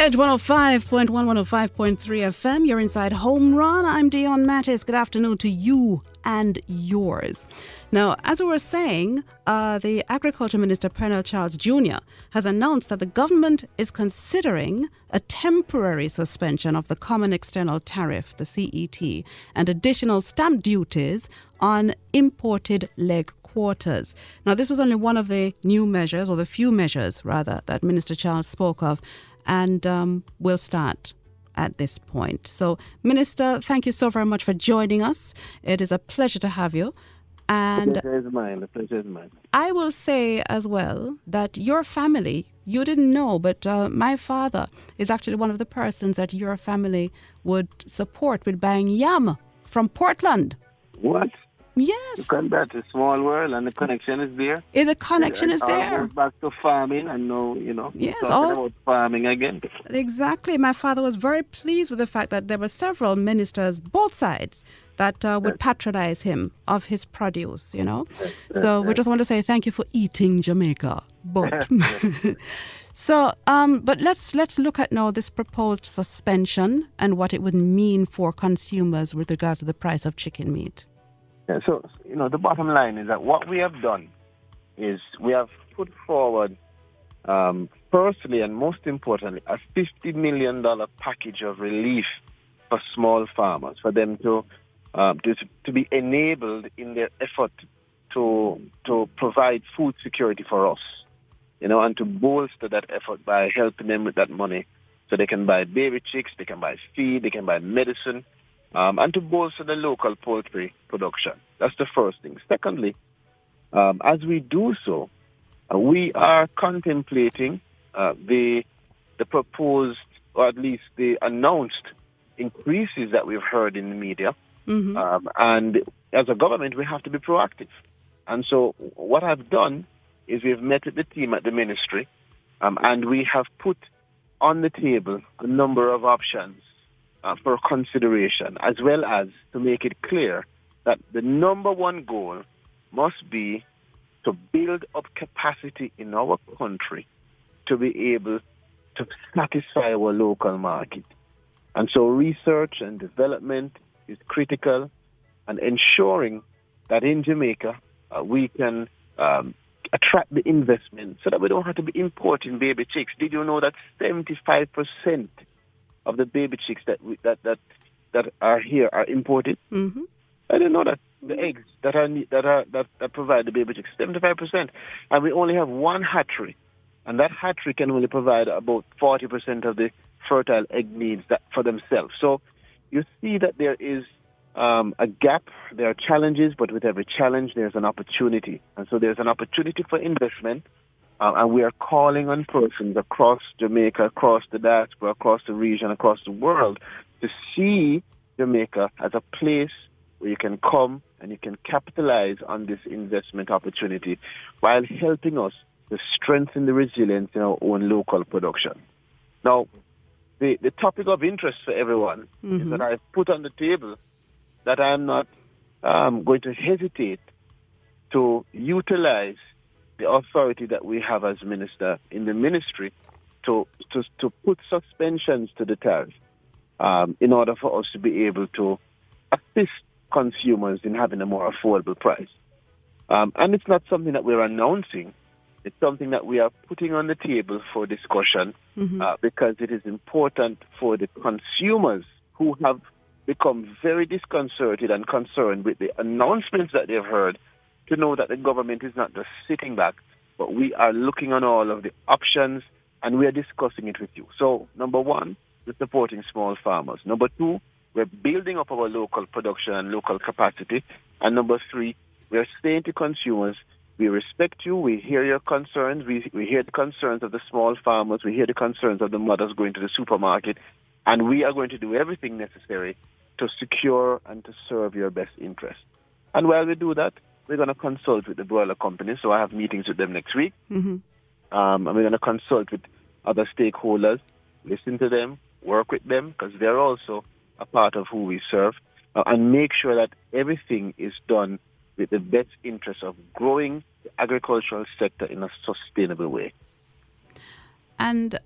Edge 105.1, 105.3 FM. You're inside Home Run. I'm Dion Mattis. Good afternoon to you and yours. Now, as we were saying, the Agriculture Minister, Pernell Charles Jr., has announced that the government is considering a temporary suspension of the Common External Tariff, the CET, and additional stamp duties on imported leg quarters. Now, this was only one of the new measures, or the few measures, rather, that Minister Charles spoke of, and we'll start at this point. So, Minister, thank you so very much for joining us. It is a pleasure to have you. And the pleasure is mine. I will say as well that your family, you didn't know, but my father is actually one of the persons that your family would support with buying yam from Portland. What? Yes. Because that's a small world and the connection is there. The connection is All there. goes back to farming and now, Yes, talking about farming again. Exactly. My father was very pleased with the fact that there were several ministers, both sides, that would patronize him of his produce, So we just want to say thank you for eating Jamaica. But but let's look at now this proposed suspension and what it would mean for consumers with regards to the price of chicken meat. Yeah, so, the bottom line is that what we have done is we have put forward, firstly and most importantly, a $50 million package of relief for small farmers, for them to be enabled in their effort to provide food security for us, and to bolster that effort by helping them with that money so they can buy baby chicks, they can buy feed, they can buy medicine, and to bolster the local poultry production. That's the first thing. Secondly, as we do so, we are contemplating the proposed, or at least the announced increases that we've heard in the media. Mm-hmm. And as a government, we have to be proactive. And so what I've done is we've met with the team at the ministry, and we have put on the table a number of options for consideration, as well as to make it clear that the number one goal must be to build up capacity in our country to be able to satisfy our local market. And so research and development is critical, and ensuring that in Jamaica we can attract the investment so that we don't have to be importing baby chicks. Did you know that 75% of the baby chicks that are here are imported? Mm-hmm. I didn't know that. The eggs that provide the baby chicks, 75%, and we only have one hatchery, and that hatchery can only provide about 40% of the fertile egg needs for themselves. So you see that there is a gap. There are challenges, but with every challenge, there's an opportunity, and so there's an opportunity for investment. And we are calling on persons across Jamaica, across the diaspora, across the region, across the world, to see Jamaica as a place where you can come and you can capitalize on this investment opportunity while helping us to strengthen the resilience in our own local production. Now, the topic of interest for everyone is that I've put on the table that I'm not going to hesitate to utilize the authority that we have as minister in the ministry to put suspensions to the tariff in order for us to be able to assist consumers in having a more affordable price. And it's not something that we're announcing. It's something that we are putting on the table for discussion because it is important for the consumers who have become very disconcerted and concerned with the announcements that they've heard to know that the government is not just sitting back, but we are looking on all of the options and we are discussing it with you. So, number one, we're supporting small farmers. Number two, we're building up our local production and local capacity. And number three, we're saying to consumers, we respect you, we hear your concerns, we hear the concerns of the small farmers, we hear the concerns of the mothers going to the supermarket, and we are going to do everything necessary to secure and to serve your best interest. And while we do that, we're going to consult with the broiler companies, so I have meetings with them next week. And we're going to consult with other stakeholders, listen to them, work with them, because they're also a part of who we serve, and make sure that everything is done with the best interest of growing the agricultural sector in a sustainable way. And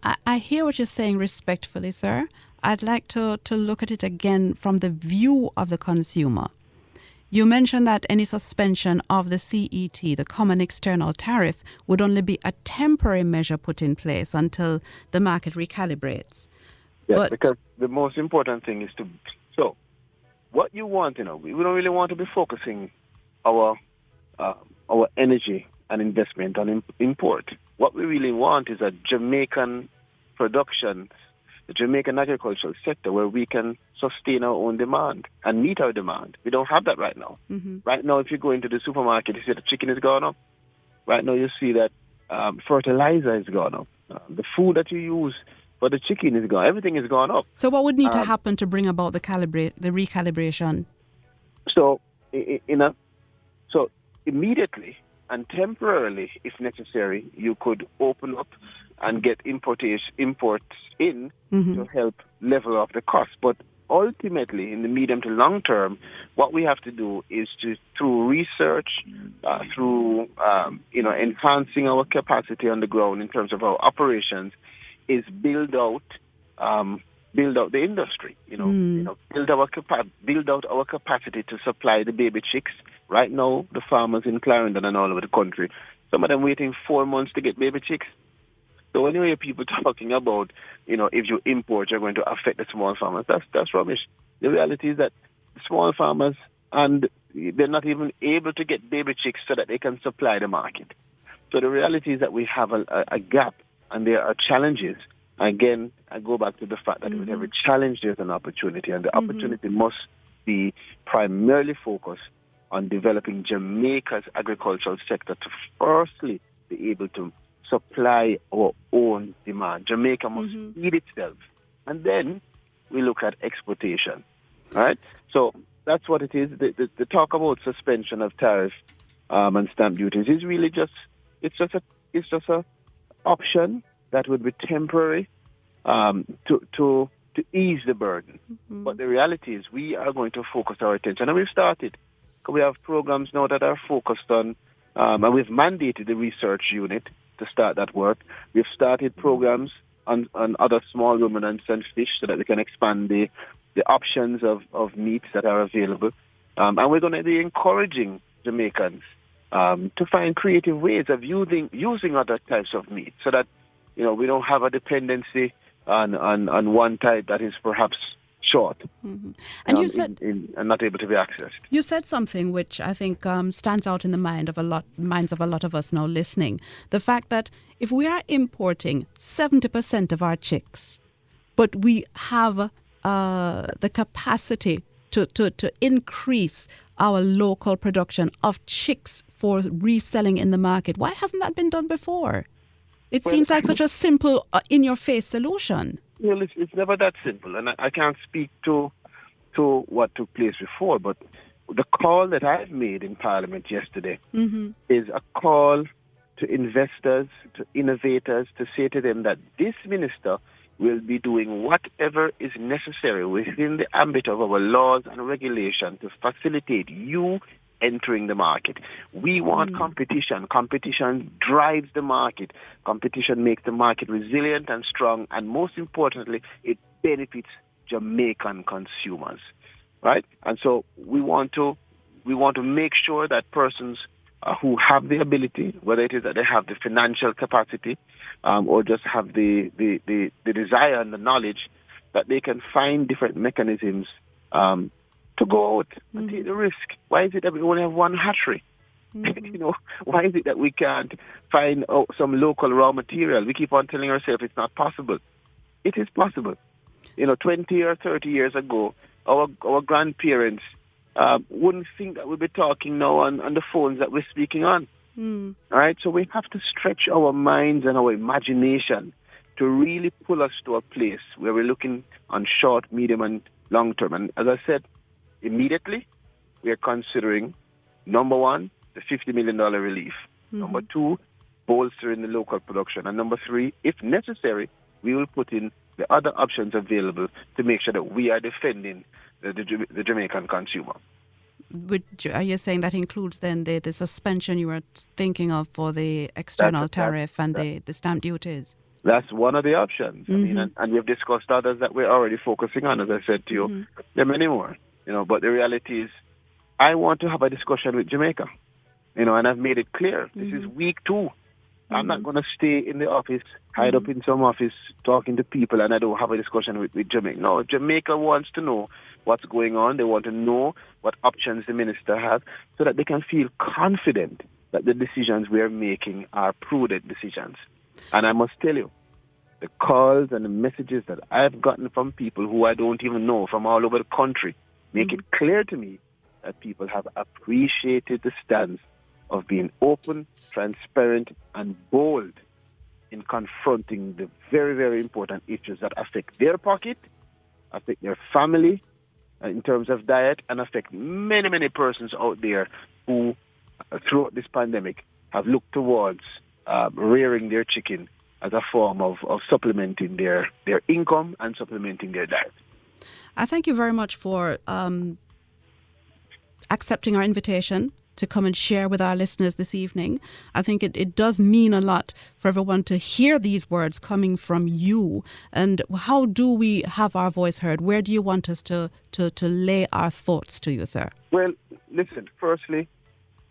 I hear what you're saying respectfully, sir. I'd like to look at it again from the view of the consumer. You mentioned that any suspension of the CET, the Common External Tariff, would only be a temporary measure put in place until the market recalibrates. Yes, because the most important thing is so what you want, we don't really want to be focusing our energy and investment on import. What we really want is a Jamaican production, the Jamaican agricultural sector where we can sustain our own demand and meet our demand. We don't have that right now. Mm-hmm. Right now, if you go into the supermarket, you see the chicken has gone up. Right now, you see that fertilizer has gone up. The food that you use for the chicken is gone. Everything has gone up. So what would need to happen to bring about the recalibration? So, so immediately and temporarily, if necessary, you could open up and get imports in to help level off the cost. But ultimately, in the medium to long term, what we have to do is through research, through enhancing our capacity on the ground in terms of our operations, is build out the industry. Build out our capacity to supply the baby chicks. Right now, the farmers in Clarendon and all over the country, some of them waiting 4 months to get baby chicks. So when you hear people talking about, if you import, you're going to affect the small farmers, that's rubbish. The reality is that small farmers, and they're not even able to get baby chicks so that they can supply the market. So the reality is that we have a gap, and there are challenges. Again, I go back to the fact that with every challenge, there's an opportunity, and the opportunity must be primarily focused on developing Jamaica's agricultural sector to firstly be able to supply our own demand. Jamaica must feed itself. And then we look at exportation. All right? So that's what it is. The talk about suspension of tariff and stamp duties is really just a option that would be temporary to ease the burden. But the reality is we are going to focus our attention. And we've started. We have programs now that are focused on, and we've mandated the research unit to start that work. We've started programs on other small ruminants and fish so that we can expand the options of meats that are available. And we're going to be encouraging Jamaicans to find creative ways of using other types of meat so that, we don't have a dependency on one type that is perhaps short and you said, and not able to be accessed. You said something which I think stands out in the minds of a lot of us now listening. The fact that if we are importing 70% of our chicks, but we have the capacity to increase our local production of chicks for reselling in the market, why hasn't that been done before? It seems like such a simple, in-your-face solution. Well, it's never that simple, and I can't speak to what took place before, but the call that I've made in Parliament yesterday is a call to investors, to innovators, to say to them that this minister will be doing whatever is necessary within the ambit of our laws and regulation to facilitate you entering the market. We want competition. Competition drives the market. Competition makes the market resilient and strong, and most importantly, it benefits Jamaican consumers, right? And so we want to make sure that persons who have the ability, whether it is that they have the financial capacity or just have the desire and the knowledge, that they can find different mechanisms to go out and take the risk. Why is it that we only have one hatchery? Why is it that we can't find some local raw material? We keep on telling ourselves it's not possible. It is possible. 20 or 30 years ago, our grandparents wouldn't think that we'd be talking now on the phones that we're speaking on. All right? So we have to stretch our minds and our imagination to really pull us to a place where we're looking on short, medium, and long term. And as I said, immediately, we are considering, number one, the $50 million relief. Number two, bolstering the local production. And number three, if necessary, we will put in the other options available to make sure that we are defending the Jamaican consumer. Are you saying that includes then the suspension you were thinking of for the external tariff and the stamp duties? That's one of the options. I mean, and we've discussed others that we're already focusing on, as I said to you. There are many more, but the reality is I want to have a discussion with Jamaica, and I've made it clear. This is week 2. I'm not going to stay in the office, hide up in some office, talking to people, and I don't have a discussion with Jamaica. No, Jamaica wants to know what's going on. They want to know what options the minister has so that they can feel confident that the decisions we're making are prudent decisions. And I must tell you, the calls and the messages that I've gotten from people who I don't even know from all over the country make it clear to me that people have appreciated the stance of being open, transparent, and bold in confronting the very, very important issues that affect their pocket, affect their family in terms of diet, and affect many, many persons out there who, throughout this pandemic, have looked towards rearing their chicken as a form of supplementing their income and supplementing their diet. I thank you very much for accepting our invitation to come and share with our listeners this evening. I think it does mean a lot for everyone to hear these words coming from you. And how do we have our voice heard? Where do you want us to lay our thoughts to you, sir? Well, listen, firstly,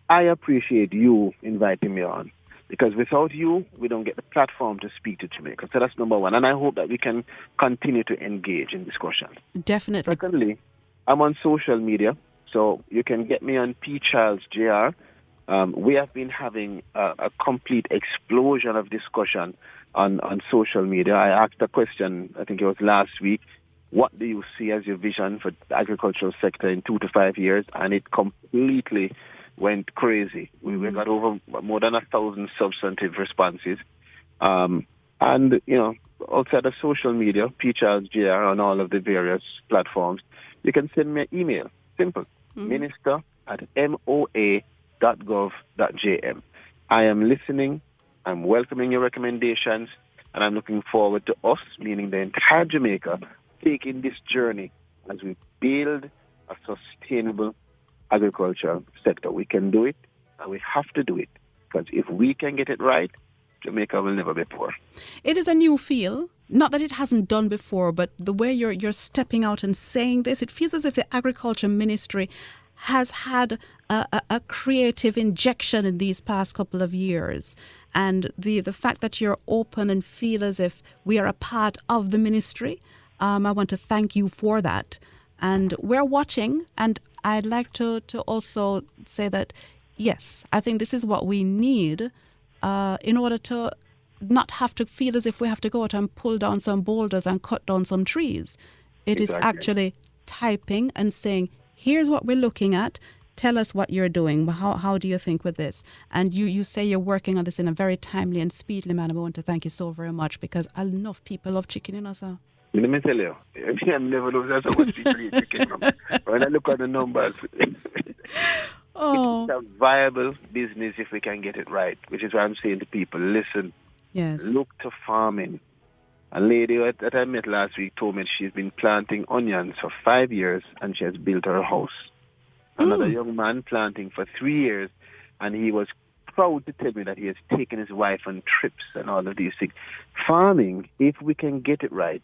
I appreciate you inviting me on, because without you, we don't get the platform to speak to Jamaica. So that's number one. And I hope that we can continue to engage in discussion. Definitely. Secondly, I'm on social media. So you can get me on P. Charles Jr. We have been having a complete explosion of discussion on social media. I asked a question, I think it was last week, what do you see as your vision for the agricultural sector in 2 to 5 years? And it completely went crazy. We got over more than 1,000 substantive responses. And, outside of social media, P. Charles Jr. on all of the various platforms, you can send me an email. Simple. minister@moa.gov.jm. I am listening. I'm welcoming your recommendations, and I'm looking forward to us, meaning the entire Jamaica, taking this journey as we build a sustainable agricultural sector. We can do it, and we have to do it, because if we can get it right, Jamaica will never be poor. It is a new feel. Not that it hasn't done before, but the way you're stepping out and saying this, it feels as if the Agriculture Ministry has had a creative injection in these past couple of years. And the fact that you're open and feel as if we are a part of the ministry, I want to thank you for that. And we're watching, and I'd like to also say that, yes, I think this is what we need in order to not have to feel as if we have to go out and pull down some boulders and cut down some trees. It is actually typing and saying, here's what we're looking at. Tell us what you're doing. How do you think with this? And you say you're working on this in a very timely and speedily manner. I want to thank you so very much, because enough people love chicken, sir. Let me tell you, I never know that's how much people eat chicken. When I look at the numbers, it's a viable business if we can get it right, which is why I'm saying to people, listen, look to farming. A lady that I met last week told me she's been planting onions for 5 years and she has built her house. Another young man planting for 3 years, and he was proud to tell me that he has taken his wife on trips and all of these things. Farming, if we can get it right,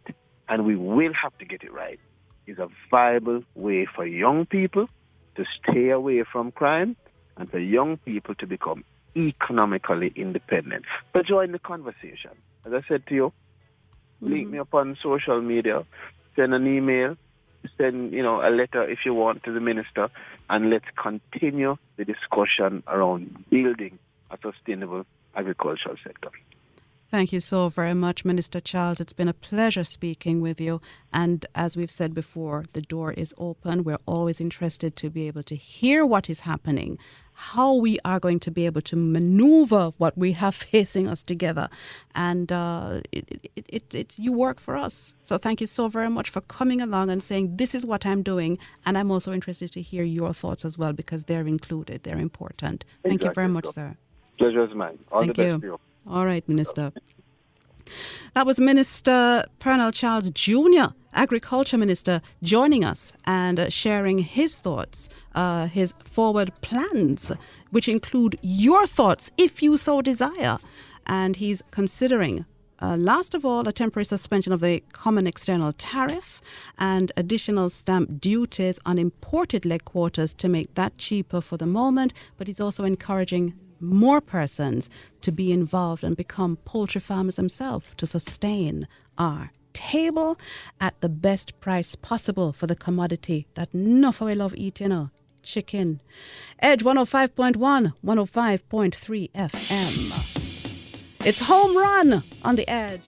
and we will have to get it right, is a viable way for young people to stay away from crime and for young people to become economically independent. But join the conversation. As I said to you, link me up on social media, send an email, send a letter if you want to the minister, and let's continue the discussion around building a sustainable agricultural sector. Thank you so very much, Minister Charles. It's been a pleasure speaking with you. And as we've said before, the door is open. We're always interested to be able to hear what is happening, how we are going to be able to maneuver what we have facing us together. And it's you work for us. So thank you so very much for coming along and saying, this is what I'm doing. And I'm also interested to hear your thoughts as well, because they're included. They're important. Thank you very much, sir. Pleasure is mine. All Thank the best you. to you. All right, Minister. That was Minister Pernell Charles Jr., Agriculture Minister, joining us and sharing his thoughts, his forward plans, which include your thoughts if you so desire. And he's considering last of all, a temporary suspension of the common external tariff and additional stamp duties on imported leg quarters to make that cheaper for the moment. But he's also encouraging more persons to be involved and become poultry farmers themselves to sustain our table at the best price possible for the commodity that enough of we love eating, chicken. Edge 105.1, 105.3 FM. It's Home Run on the Edge.